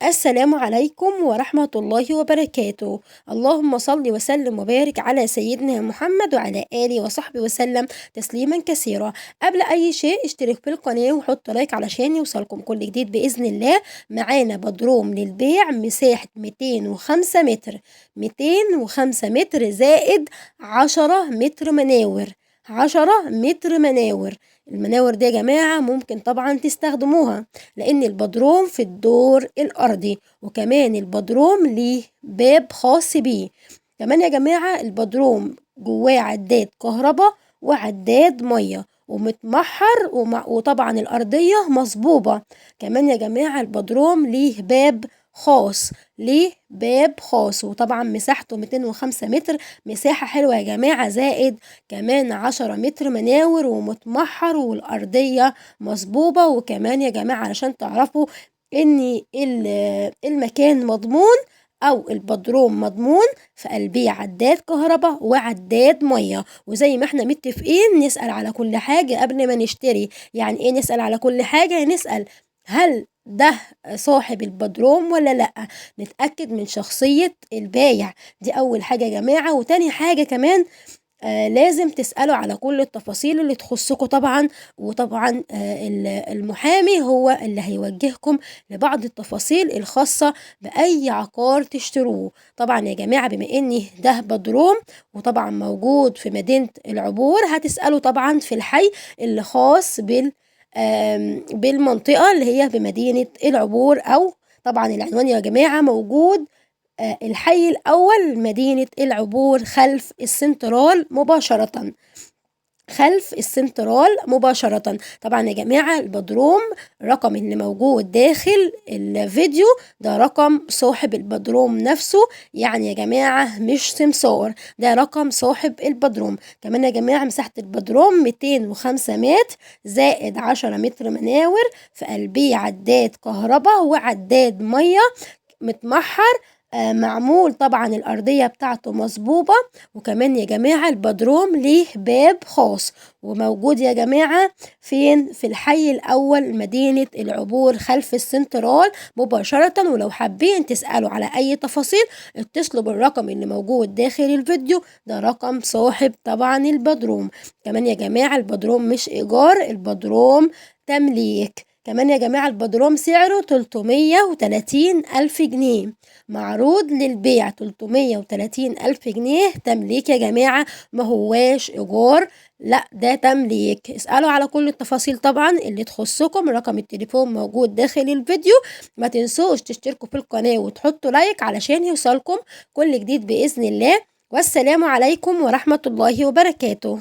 السلام عليكم ورحمة الله وبركاته. اللهم صل وسلم وبارك على سيدنا محمد وعلى آله وصحبه وسلم تسليما كثيرا. قبل أي شيء اشترك في القناة وحط لايك علشان يوصلكم كل جديد بإذن الله. معانا بدروم للبيع مساحة 205 متر، 205 متر زائد 10 متر مناور، 10 متر مناور. المناور دي يا جماعة ممكن طبعا تستخدموها، لأن البدروم في الدور الأرضي، وكمان البدروم ليه باب خاص بيه. كمان يا جماعة البدروم جواه عداد كهرباء وعداد مية ومتمحر وطبعا الأرضية مصبوبة. كمان يا جماعة البدروم ليه باب خاص، ليه باب خاص، وطبعا مساحته 205 متر، مساحة حلوة يا جماعة، زائد كمان 10 متر مناور ومتمحر والأرضية مصبوبة. وكمان يا جماعة علشان تعرفوا ان المكان مضمون او البدروم مضمون، في قلبيه عداد كهرباء وعداد ميه. وزي ما احنا متفقين نسأل على كل حاجة قبل ما نشتري. يعني ايه نسأل على كل حاجة؟ نسأل هل ده صاحب البدروم ولا لا، نتأكد من شخصية البايع. دي اول حاجة يا جماعة. وتاني حاجة كمان لازم تسألوا على كل التفاصيل اللي تخصكم طبعا. وطبعا المحامي هو اللي هيوجهكم لبعض التفاصيل الخاصة بأي عقار تشتروه. طبعا يا جماعة بما ان ده بدروم وطبعا موجود في مدينة العبور، هتسألوا طبعا في الحي اللي خاص بالمنطقة اللي هي بمدينة العبور، أو طبعا العنوان يا جماعة موجود الحي الأول مدينة العبور خلف السنترال مباشرة، خلف السنترال مباشرة. طبعا يا جماعة البدروم رقم اللي موجود داخل الفيديو ده رقم صاحب البدروم نفسه، يعني يا جماعة مش سمسار، ده رقم صاحب البدروم. كمان يا جماعة مساحة البدروم 205 متر زائد 10 متر مناور، في قلبيه عداد كهرباء وعداد مية متمحر، معمول طبعا الأرضية بتاعته مظبوبة. وكمان يا جماعة البدروم ليه باب خاص، وموجود يا جماعة فين؟ في الحي الأول مدينة العبور خلف السنترال مباشرة. ولو حابين تسألوا على أي تفاصيل اتصلوا بالرقم اللي موجود داخل الفيديو، ده رقم صاحب طبعا البدروم. كمان يا جماعة البدروم مش إيجار، البدروم تمليك. كمان يا جماعة البدروم سعره 330 ألف جنيه، معروض للبيع 330 ألف جنيه تمليك يا جماعة، ما هواش إيجار، لا ده تمليك. اسألوا على كل التفاصيل طبعا اللي تخصكم، رقم التليفون موجود داخل الفيديو. ما تنسوش تشتركوا في القناة وتحطوا لايك علشان يوصلكم كل جديد بإذن الله. والسلام عليكم ورحمة الله وبركاته.